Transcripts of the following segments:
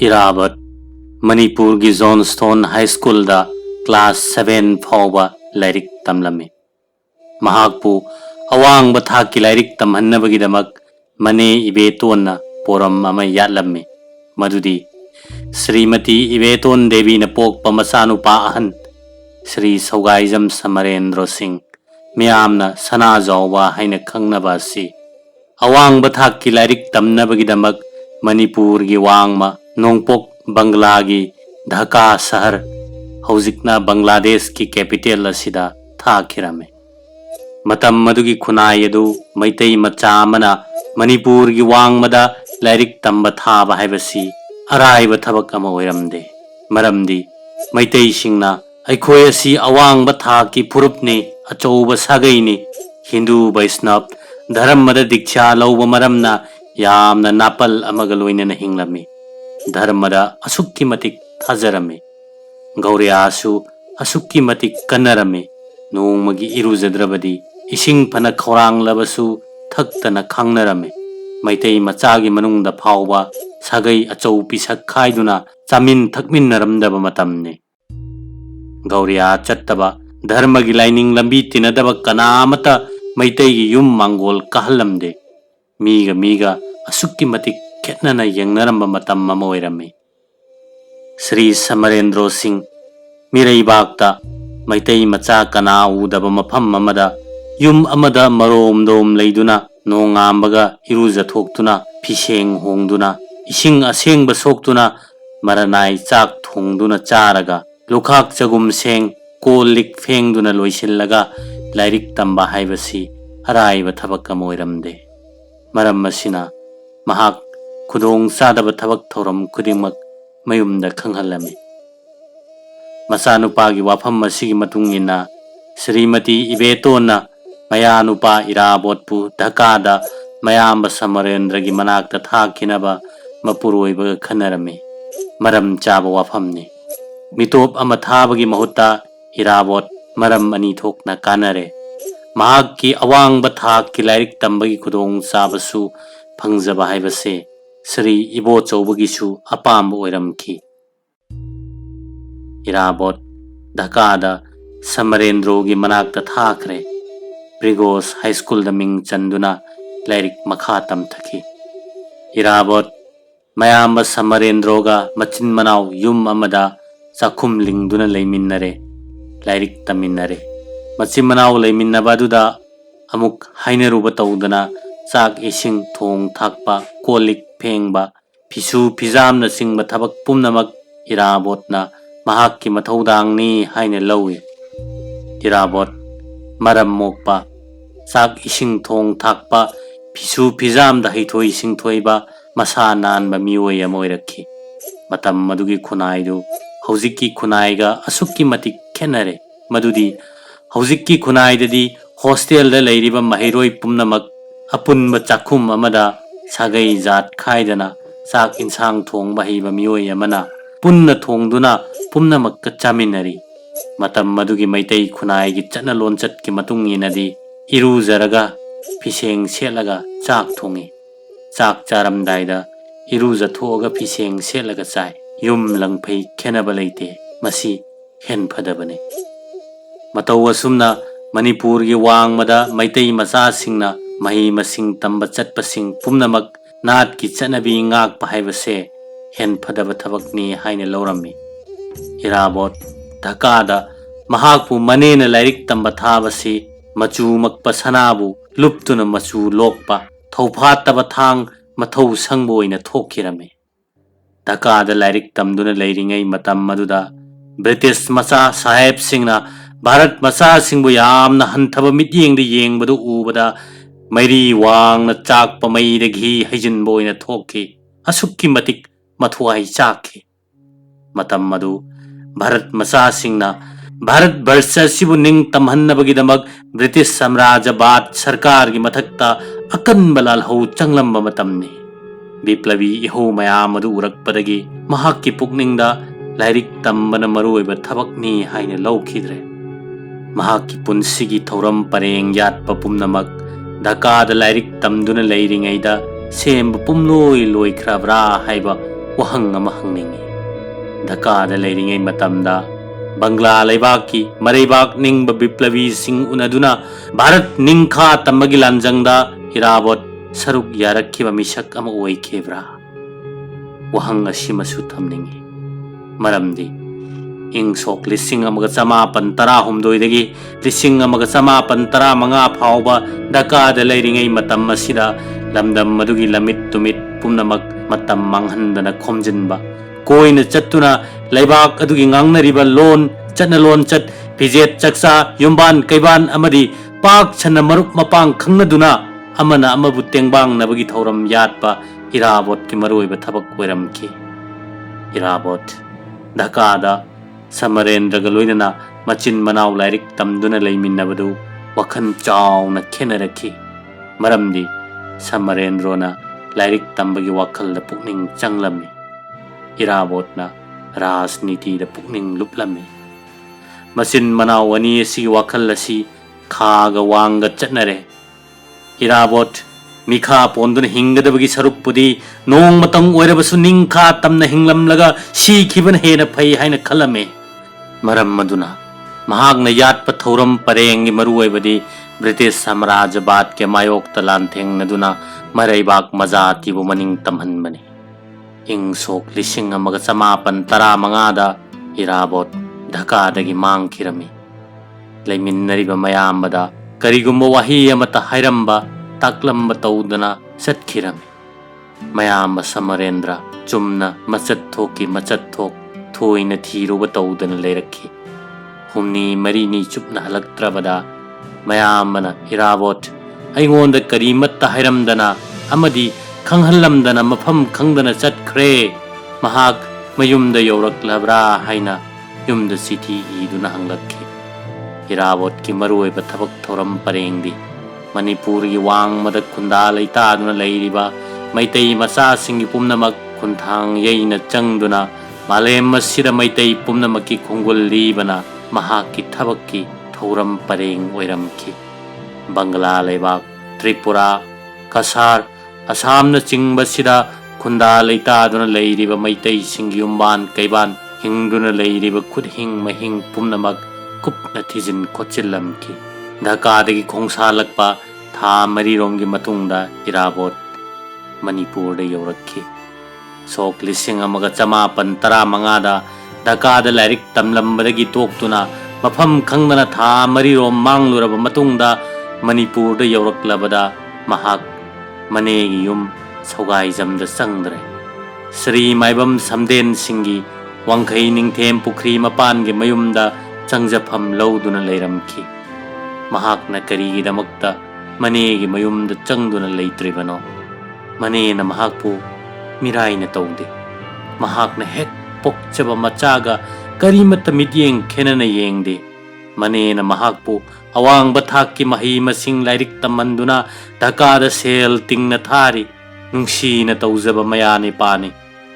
इरावत मणिपुर की जोनस्टोन high school दा class 7 फाउबा lyric तमलमे महाकपु अवांग बथा की लाइरिक तमहन्नबगिदमक मने इबेतोन पोरम अमा यातलमे मदुदी श्रीमती इबेतोन देवी न पोकपा मचानुपा अहन श्री सौगाइजम समरेंद्र सिंह मियामना सना जावबा हाइना खंगनबा असि अवांग बथा की लाइरिक तमनबगिदमक मणिपुर की वांगमा नोंगपोक बंगला की ढाका शहर हौजिकना बांग्लादेश की कैपिटल असिदा थाखिरमे मतम मदुगी खुनाई अदु मैतई मचा अमना मणिपुर की वांगमदा लाइरिक तंब थाबा हाइबसी अराइब थबक अमा ओइरमदे मरमदी मैतई सिंगना अखोय असि अवांग था की फुरुपने अचौब सागैनी हिंदू वैष्णव धर्मदा दीक्षा लौब मरमना यामना नापल अमग लोइनना हिंगलमी धर्मदा असुक्की मतिक थाजरमे गौरियासु असुक्की मतिक कन्नरमे नोंमगी इरुजद्रबदी इसिंग फना खौरांगलबसु थक्तना खांगनरमे मैतई मचागी मनुंगदा फावबा सागई अचौ पिसक खाइदुना चामिन थकमिन्नरमदब मतमने गौरिया चत्तबा धर्मगी लाइनिंग लंबी तिनदब कनामता मैतई युम मांगोल कहलमदे मीगा असुक्की मतिक खेतनना यंगनरंब मतम अमा ओइरमे श्री समरेंद्र सिंह मिरैबागता मैतई मचा कना उदब मफम अमदा युम अमदा मरोमदोम लैदुना नोंगांबगा इरुजथोक्तुना फिसेंग होंगदुना इसिंग असेंग सोक्तुना मरनाई चाक थोंगदुना चारगा लुखाक चगुम सेंग कोल लिक फेंगदुना लोइसिल्लगा लाइरिक तंबा हाइबसी अराइब थबक अमा ओइरमदे मरम मसिना महाक खुदोंग चादब थबक थौरम खुदिमक मयुमदा खंगहलमे मचानुपागी वाफम असिगी मतुंगिना श्रीमती इबेतोना मयानुपा इराबोतपु ढाकादा मयाम समरेंद्र की मनाक्ता थाखिनबा मपुरोइबगा खनरमे मरम चाब वाफमने मितोप अमा थाबगी महुत्ता इराबोत मरम अनि थोकना कानरे महाक की अवांग थाक की लाइरिक तंबगी खुदोंग चाबसु फंगजबा हाइबसे श्री इबो चौबगिसु अपाम ओइरमखी इराबोत ढाकादा समरेंद्रो की मनाक्ता थाखरे ब्रिगोस हाई स्कूल दा मिंग चंदुना लाइरिक मखा तमथकी इराबोत मयाम समरेंद्रोगा मचिन मनाव युम अमदा चाखुम लिंगदुना लैमिन्नरे लाइरिक तमिन्नरे मचिन मनाव लैमिन्नबादुदा अमुक हाइनरुब तौदना चाक इसिंग थोंग थाकपा कोलिक फेंगबा फिसु फिजामना सिंगबा थबक पुमनमक इराबोतना महाक की मथौदांगनी हाइने लौई इराबोत मरम मोकपा चाक इसिंग थोंग थाकपा फिसु फिजाम दा हिथोई सिंगथोइबा मसा नानबा मिओय अमा ओइरखी मतम मदुगी खुनाइदु हौजिक्की खुनाइगा असुक्की मतिक खेनरे मदुदी हौजिक्की खुनाइददी हॉस्टेल दा लैरिबा महिरोई पुमनमक अपुनब चाखुम अमदा सागई जात खाइदना चाक इंसांग थोंगबा हिबा मिओय अमना पुन्न थोंगदुना पुमनमक चामिनरी मतम मदुगी मैतई खुनाइगी चटना लोनचत की मतुंग इनदी इरुजरगा फिसेंग सेलगा चाक थोंगी चाक चारमदाइदा इरुजथोगा फिसेंग सेलगा चाय युम लंगफै खेनबा लैते मसी हेन फदबने मतौ असुमना मणिपुर की वांगमदा मैतई मचा सिंगना मही मसिंग तंब चटपसिंग पुमनमक नाट की चटनबी ngaakpa हाइबसे हेन फदब थबकनी हाइने लौरम्मी इराबोत ढाकादा महाकपु मनेन लाइरिक तंब थाबसी मचू मकपा सनाबु लुप्तुन मचू लोकपा थौफातब थांग मथौ संगबो ओइना थोखिरमे ढाकादा लाइरिक तमदुना लैरिङै मतम मदुदा ब्रिटिश मचा साहेब सिंगना भारत मचा सिंगबु यामना हंथब मित्येंगदे येंगबदु उबदा मैरी वांगना चाकपा मैदा घी हैजिनबो ओइना थोखी असुक्की मतिक मथुआई चाखी मतम मदु भारत मचा सिंगना भारत वर्ष सिबु निंग तमहन्नबगिदमक ब्रिटिश साम्राज्यवाद सरकार की मथक्ता अकनब लालहौ चंगलंबा मतमने विप्लवी इहो मयाम अदु उरकपदगी महाक्की पुकनिंगदा लाइरिक तंबना मरुओइबा थबकनी हाइने लौखिद्रे महाक्की पुंसिगी थौरम परेंग यातपा पुमनमक ढाकादा लाइरिक तमदुना लैरिङैदा सेम पुमलोई लोइख्रब्रा हाइबा ꯋꯥꯍꯪ ꯑꯃ ꯍꯪꯅꯤꯡꯏ꯫ ꯙꯥꯀꯥꯗ ꯂꯩꯔꯤꯉꯩ ꯃꯇꯝꯗ ꯕꯪꯒ꯭ꯂꯥ ꯂꯩꯕꯥꯛꯀꯤ ꯃꯔꯩꯕꯥꯛ ꯅꯤꯡꯕ ꯕꯤꯄ꯭ꯂꯕꯤꯁꯤꯡ ꯎꯅꯗꯨꯅ ꯚꯥꯔꯠ ꯅꯤꯡꯈꯥ ꯇꯝꯕꯒꯤ ꯂꯥꯟꯖꯪꯗ ꯏꯔꯥꯕꯣꯠ ꯁꯔꯨꯛ ꯌꯥꯔꯛꯈꯤꯕ ꯃꯤꯁꯛ ꯑꯃ ꯑꯣꯏꯈꯤꯕ꯭ꯔꯥ? ꯋꯥꯍꯪ ꯑꯁꯤꯃꯁꯨ ꯊꯝꯅꯤꯡꯏ꯫ ꯃꯔꯝꯗꯤ ꯏꯪ ꯁꯣꯛ 1819 ꯗꯒꯤ 1935 ꯐꯥꯎꯕ ꯙꯥꯀꯥꯗ ꯂꯩꯔꯤꯉꯩ ꯃꯇꯝ ꯑꯁꯤꯗ ꯂꯝꯗꯝ ꯑꯗꯨꯒꯤ ꯂꯝꯃꯤꯠ ꯇꯨꯃꯤꯠ ꯄꯨꯝꯅꯃꯛ ꯃꯇꯝ ꯃꯥꯡꯍꯟꯗꯅ ꯈꯣꯝꯖꯤꯟꯕ, ꯀꯣꯏꯅ ꯆꯠꯇꯨꯅ ꯂꯩꯕꯥꯛ ꯑꯗꯨꯒꯤ ꯉꯥꯡꯅꯔꯤꯕ ꯂꯣꯟ, ꯆꯠꯅꯂꯣꯟꯆꯠ, ꯐꯤꯖꯦꯠ ꯆꯥꯛꯆꯥ, ꯌꯨꯝꯕꯥꯟ ꯀꯩꯕꯥꯟ ꯑꯃꯗꯤ ꯄꯥꯛ ꯁꯟꯅ ꯃꯔꯨꯞ ꯃꯄꯥꯡ ꯈꯪꯅꯗꯨꯅ ꯑꯃꯅ ꯑꯃꯕꯨ ꯇꯦꯡꯕꯥꯡꯅꯕꯒꯤ ꯊꯧꯔꯝ ꯌꯥꯠꯄ ꯏꯔꯥꯕꯣꯠꯀꯤ ꯃꯔꯨꯑꯣꯏꯕ ꯊꯕꯛ ꯑꯣꯏꯔꯝꯈꯤ꯫ ꯏꯔꯥꯕꯣꯠ ꯙꯥꯀꯥꯗ ꯁꯃꯔꯦꯟꯗ꯭ꯔꯒ ꯂꯣꯏꯅꯅ ꯃꯆꯤꯟ ꯃꯅꯥꯎ ꯂꯥꯏꯔꯤꯛ ꯇꯝꯗꯨꯅ ꯂꯩꯃꯤꯟꯅꯕꯗꯨ ꯋꯥꯈꯜ ꯆꯥꯎꯅ ꯈꯦꯅꯔꯛꯈꯤ꯫ ꯃꯔꯝꯗꯤ ꯁꯃꯔꯦꯟꯗ꯭ꯔꯣꯅ ꯂꯥꯏꯔꯤꯛ ꯇꯝꯕꯒꯤ ꯋꯥꯈꯜꯗ ꯄꯨꯛꯅꯤꯡ ꯆꯪꯂꯝꯃꯤ, ꯏꯔꯥꯕꯣꯠꯅ ꯔꯥꯖꯅꯤꯇꯤꯗ ꯄꯨꯛꯅꯤꯡ ꯂꯨꯞꯂꯝꯃꯤ꯫ ꯃꯆꯤꯟ ꯃꯅꯥꯎ ꯑꯅꯤ ꯑꯁꯤꯒꯤ ꯋꯥꯈꯜ ꯑꯁꯤ ꯈꯥꯒ ꯋꯥꯡꯒ ꯆꯠꯅꯔꯦ꯫ ꯏꯔꯥꯕꯣꯠ ꯃꯤꯈꯥ ꯄꯣꯟꯗꯨꯅ ꯍꯤꯡꯒꯗꯕꯒꯤ ꯁꯔꯨꯛꯄꯨꯗꯤ ꯅꯣꯡꯃꯇꯪ ꯑꯣꯏꯔꯕꯁꯨ ꯅꯤꯡꯈꯥ ꯇꯝꯅ ꯍꯤꯡꯂꯝꯂꯒ ꯁꯤꯈꯤꯕꯅ ꯍꯦꯟꯅ ꯐꯩ ꯍꯥꯏꯅ ꯈꯜꯂꯝꯃꯤ꯫ ꯃꯔꯝ ꯑꯗꯨꯅ ꯃꯍꯥꯛꯅ ꯌꯥꯠꯄ ꯊꯧꯔꯝ ꯄꯔꯦꯡꯒꯤ ꯃꯔꯨꯑꯣꯏꯕꯗꯤ ꯕ꯭ꯔꯤꯇꯤꯁ ꯁꯥꯝꯔꯥꯖ꯭ꯌꯕꯥꯗꯀꯤ ꯃꯥꯌꯣꯛꯇ ꯂꯥꯟꯊꯦꯡꯅꯗꯨꯅ ꯃꯔꯩꯕꯥꯛ ꯃꯖꯥꯇꯤꯕꯨ ꯃꯅꯤꯡ ꯇꯝꯍꯟꯕꯅꯤ꯫ ꯏꯪ ꯁꯣꯛ 1915 ꯏꯔꯥꯕꯣꯠ ꯙꯥꯀꯥꯗꯒꯤ ꯃꯥꯡꯈꯤꯔꯝꯃꯤ꯫ ꯂꯩꯃꯤꯟꯅꯔꯤꯕ ꯃꯌꯥꯝꯕꯗ ꯀꯔꯤꯒꯨꯝꯕ ꯋꯥꯍꯩ ꯑꯃꯠꯇ ꯍꯥꯏꯔꯝꯕ, ꯇꯥꯛꯂꯝꯕ ꯇꯧꯗꯅ ꯆꯠꯈꯤꯔꯝꯃꯤ꯫ ꯃꯌꯥꯝꯕ ꯁꯃꯔꯦꯟꯗ꯭ꯔ ꯆꯨꯝꯅ ꯃꯆꯠ ꯊꯣꯛꯀꯤ ꯃꯆꯠ ꯊꯣꯛ ꯊꯣꯏꯅ ꯊꯤꯔꯨꯕ ꯇꯧꯗꯅ ꯂꯩꯔꯛꯈꯤ꯫ ꯍꯨꯝꯅꯤ ꯃꯔꯤꯅꯤ ꯆꯨꯞꯅ ꯍꯜꯂꯛꯇ꯭ꯔꯕꯗ ꯃꯌꯥꯝꯕꯅ ꯏꯔꯥꯕꯣꯠ ꯑꯩꯉꯣꯟꯗ ꯀꯔꯤꯃꯠꯇ ꯍꯥꯏꯔꯝꯗꯅ ꯑꯃꯗꯤ ꯈꯪꯍꯜꯂꯝꯗꯅ ꯃꯐꯝ ꯈꯪꯗꯅ ꯆꯠꯈ꯭ꯔꯦ, ꯃꯍꯥꯛ ꯃꯌꯨꯝꯗ ꯌꯧꯔꯛꯂꯕ꯭ꯔꯥ ꯍꯥꯏꯅ ꯌꯨꯝꯗ ꯆꯤꯊꯤ ꯏꯗꯨꯅ ꯍꯪꯂꯛꯈꯤ꯫ ꯏꯔꯥꯕꯣꯠꯀꯤ ꯃꯔꯨꯑꯣꯏꯕ ꯊꯕꯛ ꯊꯧꯔꯝ ꯄꯔꯦꯡꯗꯤ ꯃꯅꯤꯄꯨꯔꯒꯤ ꯋꯥꯡꯃꯗ ꯈꯨꯟꯗꯥ ꯂꯩꯇꯥꯗꯨꯅ ꯂꯩꯔꯤꯕ ꯃꯩꯇꯩ ꯃꯆꯥꯁꯤꯡꯒꯤ ꯄꯨꯝꯅꯃꯛ ꯈꯣꯡꯊꯥꯡ ꯌꯩꯅ ꯆꯪꯗꯨꯅ ꯃꯥꯂꯦꯝ ꯑꯁꯤꯗ ꯃꯩꯇꯩ ꯄꯨꯝꯅꯃꯛꯀꯤ ꯈꯣꯡꯒꯨꯜ ꯂꯤꯕꯅ ꯃꯍꯥꯛꯀꯤ ꯊꯕꯛꯀꯤ ꯊꯧꯔꯝ ꯄꯔꯦꯡ ꯑꯣꯏꯔꯝꯈꯤ꯫ ꯕꯪꯒ꯭ꯂꯥ ꯂꯩꯕꯥꯛ, ꯇ꯭ꯔꯤꯄꯨꯔꯥ, ꯀꯁꯥꯔ, ꯑꯁꯥꯝꯅꯆꯤꯡꯕꯁꯤꯗ ꯈꯨꯟꯗꯥ ꯂꯩꯇꯥꯗꯨꯅ ꯂꯩꯔꯤꯕ ꯃꯩꯇꯩꯁꯤꯡꯒꯤ ꯌꯨꯝꯕꯥꯟ ꯀꯩꯕꯥꯟ, ꯍꯤꯡꯗꯨꯅ ꯂꯩꯔꯤꯕ ꯈꯨꯠꯍꯤꯡ ꯃꯍꯤꯡ ꯄꯨꯝꯅꯃꯛ ꯀꯨꯞꯅ ꯊꯤꯖꯤꯟ ꯈꯣꯠꯆꯤꯜꯂꯝꯈꯤ꯫ ꯙꯥꯀꯥꯗꯒꯤ ꯈꯣꯡꯁꯥꯜꯂꯛꯄ ꯊꯥ 4ꯔꯣꯝꯒꯤ ꯃꯇꯨꯡꯗ ꯏꯔꯥꯕꯣꯠ ꯃꯅꯤꯄꯨꯔꯗ ꯌꯧꯔꯛꯈꯤ꯫ ꯁꯣꯛ 1915 ꯙꯥꯀꯥꯗ ꯂꯥꯏꯔꯤꯛ ꯇꯝꯂꯝꯕꯗꯒꯤ ꯇꯣꯛꯇꯨꯅ ꯃꯐꯝ ꯈꯪꯗꯅ ꯊꯥ 4ꯔꯣꯝ ꯃꯥꯡꯂꯨꯔꯕ ꯃꯇꯨꯡꯗ ꯃꯅꯤꯄꯨꯔꯗ ꯌꯧꯔꯛꯂꯕꯗ ꯃꯍꯥꯛ ꯃꯅꯦꯒꯤ ꯌꯨꯝ ꯁꯧꯒꯥꯏꯖꯝꯗ ꯆꯪꯗ꯭ꯔꯦ꯫ ꯁ꯭ꯔꯤ ꯃꯥꯏꯕꯝ ꯁꯝꯗꯦꯟꯁꯤꯡꯒꯤ ꯋꯥꯡꯈꯩ ꯅꯤꯡꯊꯦꯝ ꯄꯨꯈ꯭ꯔꯤ ꯃꯄꯥꯟꯒꯤ ꯃꯌꯨꯝꯗ ꯆꯪꯖꯐꯝ ꯂꯧꯗꯨꯅ ꯂꯩꯔꯝꯈꯤ꯫ ꯃꯍꯥꯛꯅ ꯀꯔꯤꯒꯤꯗꯃꯛꯇ ꯃꯅꯦꯒꯤ ꯃꯌꯨꯝꯗ ꯆꯪꯗꯨꯅ ꯂꯩꯇ꯭ꯔꯤꯕꯅꯣ? ꯃꯅꯦꯅ ꯃꯍꯥꯛꯄꯨ ꯃꯤꯔꯥꯏꯅ ꯇꯧꯗꯦ꯫ ꯃꯍꯥꯛꯅ ꯍꯦꯛ ꯄꯣꯛꯆꯕ ꯃꯆꯥꯒ ꯀꯔꯤꯃꯠꯇ ꯃꯤꯠꯌꯦꯡ ꯈꯦꯟꯅꯅ ꯌꯦꯡꯗꯦ꯫ ꯃꯅꯦꯅ ꯃꯍꯥꯛꯄꯨ ꯑꯋꯥꯡꯕ ꯊꯥꯛꯀꯤ ꯃꯍꯩ ꯃꯁꯤꯡ ꯂꯥꯏꯔꯤꯛ ꯇꯝꯍꯟꯗꯨꯅ ꯙꯥꯀꯥꯗ ꯁꯦꯜ ꯇꯤꯡꯅ ꯊꯥꯔꯤ꯫ ꯅꯨꯡꯁꯤꯅ ꯇꯧꯖꯕ ꯃꯌꯥꯅꯤꯄꯥꯅꯤ꯫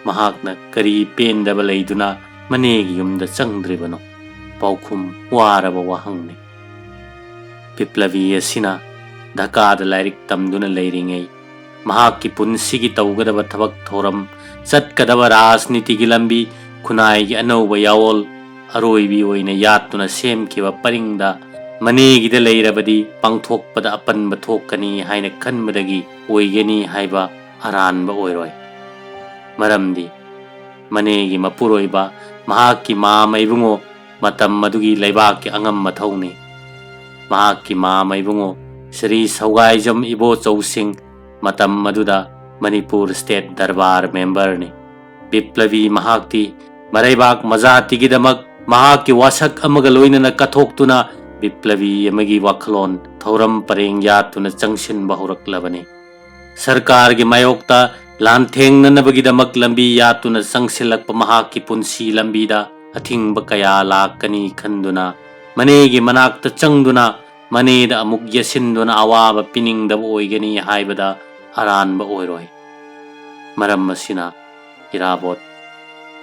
ꯃꯍꯥꯛꯅ ꯀꯔꯤ ꯄꯦꯟꯗꯕ ꯂꯩꯗꯨꯅ ꯃꯅꯦꯒꯤ ꯌꯨꯝꯗ ꯆꯪꯗ꯭ꯔꯤꯕꯅꯣ? ꯄꯥꯎꯈꯨꯝ ꯋꯥꯔꯕ ꯋꯥꯍꯪꯅꯤ꯫ ꯕꯤꯄ꯭ꯂꯕꯤ ꯑꯁꯤꯅ ꯙꯥꯀꯥꯗ ꯂꯥꯏꯔꯤꯛ ꯇꯝꯗꯨꯅ ꯂꯩꯔꯤꯉꯩ ꯃꯍꯥꯛꯀꯤ ꯄꯨꯟꯁꯤꯒꯤ ꯇꯧꯒꯗꯕ ꯊꯕꯛ ꯊꯧꯔꯝ, ꯆꯠꯀꯗꯕ ꯔꯥꯖꯅꯤꯇꯤꯒꯤ ꯂꯝꯕꯤ, ꯈꯨꯟꯅꯥꯏꯒꯤ ꯑꯅꯧꯕ ꯌꯥꯑꯣꯜ ꯑꯔꯣꯏꯕꯤ ꯑꯣꯏꯅ ꯌꯥꯠꯇꯨꯅ ꯁꯦꯝꯈꯤꯕ ꯄꯔꯤꯡꯗ ꯃꯅꯦꯒꯤꯗ ꯂꯩꯔꯕꯗꯤ ꯄꯥꯡꯊꯣꯛꯄꯗ ꯑꯄꯟꯕ ꯊꯣꯛꯀꯅꯤ ꯍꯥꯏꯅ ꯈꯟꯕꯗꯒꯤ ꯑꯣꯏꯒꯅꯤ ꯍꯥꯏꯕ ꯑꯔꯥꯟꯕ ꯑꯣꯏꯔꯣꯏ꯫ ꯃꯔꯝꯗꯤ ꯃꯅꯦꯒꯤ ꯃꯄꯨꯔꯣꯏꯕ ꯃꯍꯥꯛꯀꯤ ꯃꯥꯝꯃ ꯏꯕꯨꯡꯉꯣ ꯃꯇꯝ ꯑꯗꯨꯒꯤ ꯂꯩꯕꯥꯛꯀꯤ ꯑꯉꯝ ꯃꯊꯧꯅꯤ꯫ ꯃꯍꯥꯛꯀꯤ ꯃꯥꯝꯃ ꯏꯕꯨꯡꯉꯣ ꯁ꯭ꯔꯤ ꯁꯧꯒꯥꯏꯖꯝ ꯏꯕꯣꯆꯧ ꯁꯤꯡ ꯃꯇꯝ ꯑꯗꯨꯗ ꯃꯅꯤꯄꯨꯔ ꯁ꯭ꯇꯦꯠ ꯗꯔꯕꯥꯔ ꯃꯦꯝꯕꯔꯅꯤ꯫ ꯕꯤꯄ꯭ꯂꯕꯤ ꯃꯍꯥꯛꯇꯤ ꯃꯔꯩꯕꯥꯛ ꯃꯖꯥꯇꯤꯒꯤꯗꯃꯛ ꯃꯍꯥꯛꯀꯤ ꯋꯥꯁꯛ ꯑꯃꯒ ꯂꯣꯏꯅꯅ ꯀꯠꯊꯣꯛꯇꯨꯅ ꯕꯤꯄ꯭ꯂꯕꯤ ꯑꯃꯒꯤ ꯋꯥꯈꯜꯂꯣꯟ ꯊꯧꯔꯝ ꯄꯔꯦꯡ ꯌꯥꯠꯇꯨꯅ ꯆꯪꯁꯤꯟꯕ ꯍꯧꯔꯛꯂꯕꯅꯤ꯫ ꯁꯔꯀꯥꯔꯒꯤ ꯃꯥꯌꯣꯛꯇ ꯂꯥꯟꯊꯦꯡꯅꯅꯕꯒꯤꯗꯃꯛ ꯂꯝꯕꯤ ꯌꯥꯠꯇꯨꯅ ꯆꯪꯁꯤꯜꯂꯛꯄ ꯃꯍꯥꯛꯀꯤ ꯄꯨꯟꯁꯤ ꯂꯝꯕꯤꯗ ꯑꯊꯤꯡꯕ ꯀꯌꯥ ꯂꯥꯛꯀꯅꯤ ꯈꯟꯗꯨꯅ ꯃꯅꯦꯒꯤ ꯃꯅꯥꯛꯇ ꯆꯪꯗꯨꯅ ꯃꯅꯦꯗ ꯑꯃꯨꯛ ꯌꯦꯠꯁꯤꯟꯗꯨꯅ ꯑꯋꯥꯕ ꯄꯤꯅꯤꯡꯗꯕ ꯑꯣꯏꯒꯅꯤ ꯍꯥꯏꯕꯗ ꯑꯔꯥꯟꯕ ꯑꯣꯏꯔꯣꯏ꯫ ꯃꯔꯝ ꯑꯁꯤꯅ ꯏꯔꯥꯕꯣꯠ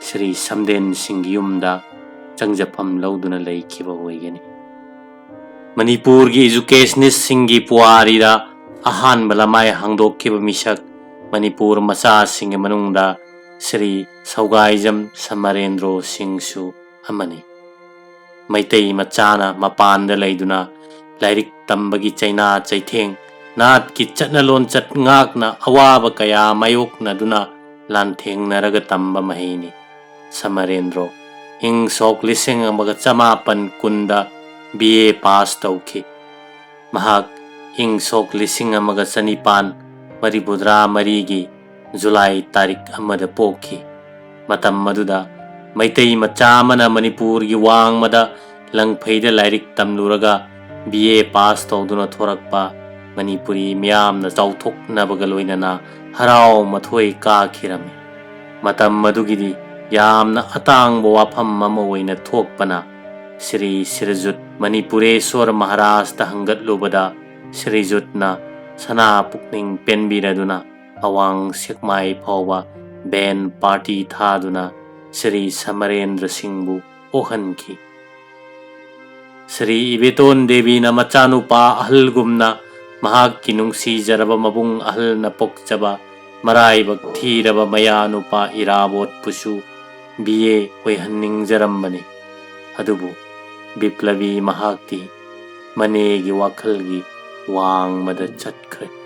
ꯁ꯭ꯔꯤ ꯁꯝꯗꯦꯟꯁꯤꯡꯒꯤ ꯌꯨꯝꯗ ꯆꯪꯖꯐꯝ ꯂꯧꯗꯨꯅ ꯂꯩꯈꯤꯕ ꯑꯣꯏꯒꯅꯤ꯫ ꯃꯅꯤꯄꯨꯔꯒꯤ ꯏꯖꯨꯀꯦꯁꯅꯤꯁꯁꯤꯡꯒꯤ ꯄꯨꯋꯥꯔꯤꯗ ꯑꯍꯥꯟꯕ ꯂꯃꯥꯏ ꯍꯥꯡꯗꯣꯛꯈꯤꯕ ꯃꯤꯁꯛ, ꯃꯅꯤꯄꯨꯔ ꯃꯆꯥꯁꯤꯡꯒꯤ ꯃꯅꯨꯡꯗ श्री सौगाईजम समरेंद्रो सिंहसु अमनी। मैतै मचाना मपान लैदुना लाइरिक तंबगी चैना चैथेंग नात की चटनलोन चटंगाकना अवाब कया मायोकनदुना लांथेंगनरग तंब महीनी। समरेंद्रो इंग सोक लिसिंग अमग चमापन कुंदा BA पास तौखी। महाक इंग सोक लिसिंग अमग चनिपान मरिबुद्रा मरीगी जुलाई तारीख अमद पोखी। मतम मदुदा मैतै मचामना मणिपुर की वांगमदा लंगफैद लाइरिक तमलुरगा BA पास तौदुना थोरकपा मणिपुरी मियामना चौथोकनबगा लोइनना हराव मथोई काखिरमे। मतम मदुगिदी यामना अतांग वाफम अमा ओइना थोकपना श्री श्रीजुत मणिपुरेश्वर महाराज हंगतलुबदा श्रीजुतना सना पुकनिंग पेनबिरदुना अवांग सेकमाई फावबा बैन पार्टी थादुना श्री समरेंद्र सिंहबु ओहनखी। श्री इबेतोन देवी न मचानुपा अहलगुमना महाकी नुंसीजरब मबुंग अहलना पोक्चबा मराइबक थीरब मयानुपा इराबोत पुसु BA ओइहन्निंगजरम्बने। अदुबु विप्लवी महाक्ति मनेगी वाखलगी वांगमद चटख्रे।